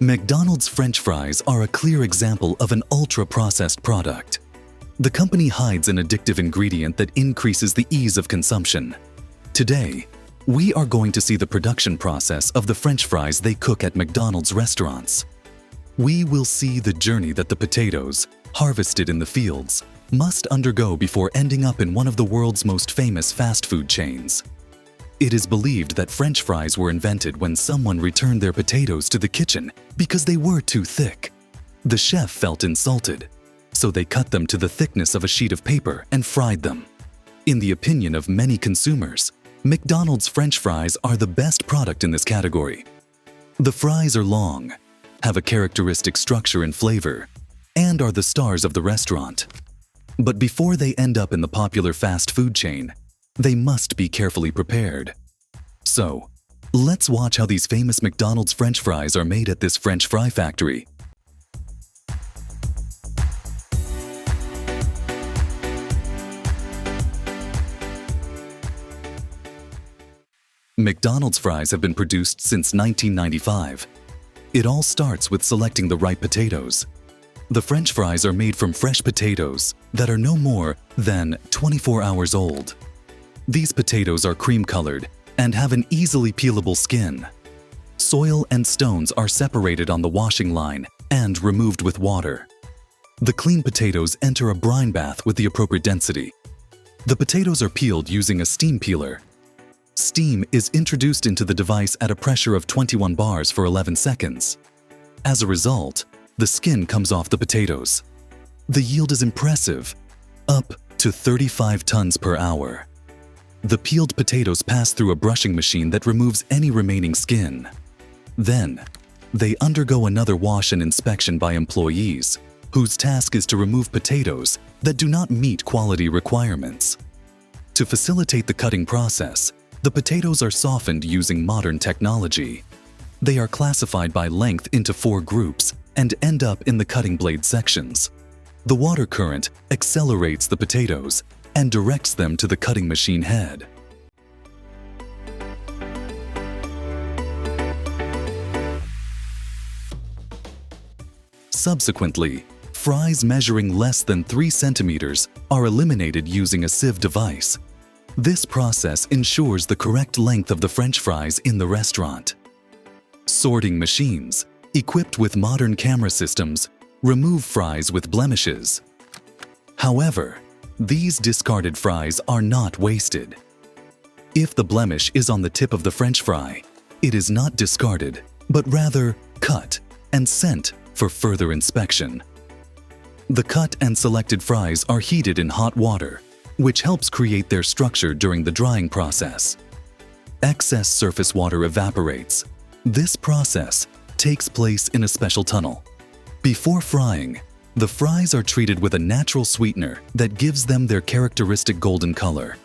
McDonald's French fries are a clear example of an ultra-processed product. The company hides an addictive ingredient that increases the ease of consumption. Today, we are going to see the production process of the French fries they cook at McDonald's restaurants. We will see the journey that the potatoes, harvested in the fields, must undergo before ending up in one of the world's most famous fast food chains. It is believed that French fries were invented when someone returned their potatoes to the kitchen because they were too thick. The chef felt insulted, so they cut them to the thickness of a sheet of paper and fried them. In the opinion of many consumers, McDonald's French fries are the best product in this category. The fries are long, have a characteristic structure and flavor, and are the stars of the restaurant. But before they end up in the popular fast food chain, they must be carefully prepared. So, let's watch how these famous McDonald's French fries are made at this French fry factory. McDonald's fries have been produced since 1995. It all starts with selecting the right potatoes. The French fries are made from fresh potatoes that are no more than 24 hours old. These potatoes are cream-colored and have an easily peelable skin. Soil and stones are separated on the washing line and removed with water. The clean potatoes enter a brine bath with the appropriate density. The potatoes are peeled using a steam peeler. Steam is introduced into the device at a pressure of 21 bars for 11 seconds. As a result, the skin comes off the potatoes. The yield is impressive, up to 35 tons per hour. The peeled potatoes pass through a brushing machine that removes any remaining skin. Then, they undergo another wash and inspection by employees, whose task is to remove potatoes that do not meet quality requirements. To facilitate the cutting process, the potatoes are softened using modern technology. They are classified by length into 4 groups and end up in the cutting blade sections. The water current accelerates the potatoes and directs them to the cutting machine head. Subsequently, fries measuring less than 3 centimeters are eliminated using a sieve device. This process ensures the correct length of the French fries in the restaurant. Sorting machines, equipped with modern camera systems, remove fries with blemishes. However, these discarded fries are not wasted. If the blemish is on the tip of the French fry, it is not discarded, but rather cut and sent for further inspection. The cut and selected fries are heated in hot water, which helps create their structure during the drying process. Excess surface water evaporates. This process takes place in a special tunnel. Before frying, the fries are treated with a natural sweetener that gives them their characteristic golden color.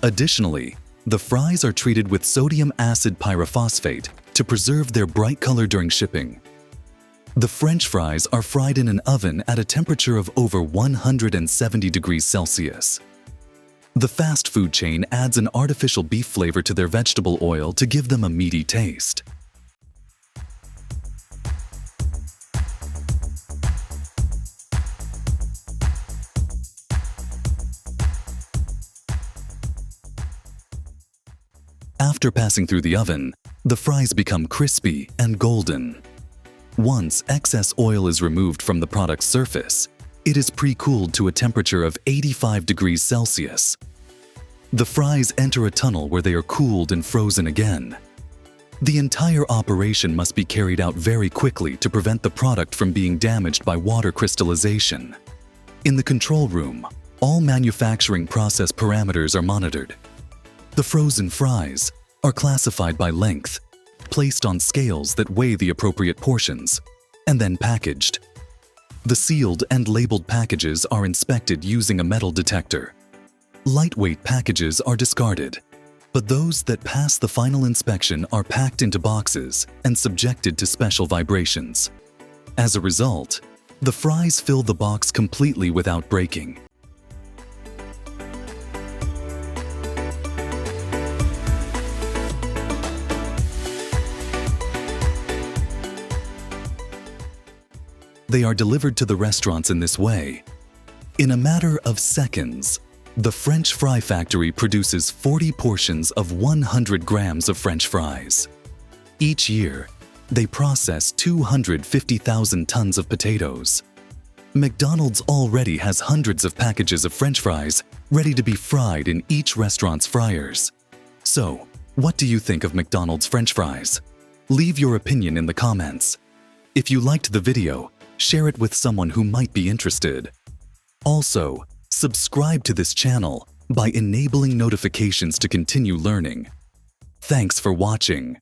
Additionally, the fries are treated with sodium acid pyrophosphate to preserve their bright color during shipping. The French fries are fried in an oven at a temperature of over 170 degrees Celsius. The fast food chain adds an artificial beef flavor to their vegetable oil to give them a meaty taste. After passing through the oven, the fries become crispy and golden. Once excess oil is removed from the product's surface, it is pre-cooled to a temperature of 85 degrees Celsius. The fries enter a tunnel where they are cooled and frozen again. The entire operation must be carried out very quickly to prevent the product from being damaged by water crystallization. In the control room, all manufacturing process parameters are monitored. The frozen fries are classified by length, placed on scales that weigh the appropriate portions, and then packaged. The sealed and labeled packages are inspected using a metal detector. Lightweight packages are discarded, but those that pass the final inspection are packed into boxes and subjected to special vibrations. As a result, the fries fill the box completely without breaking. They are delivered to the restaurants in this way. In a matter of seconds, the French fry factory produces 40 portions of 100 grams of French fries. Each year, they process 250,000 tons of potatoes. McDonald's already has hundreds of packages of French fries ready to be fried in each restaurant's fryers. So, what do you think of McDonald's French fries? Leave your opinion in the comments. If you liked the video, share it with someone who might be interested. Also, subscribe to this channel by enabling notifications to continue learning. Thanks for watching.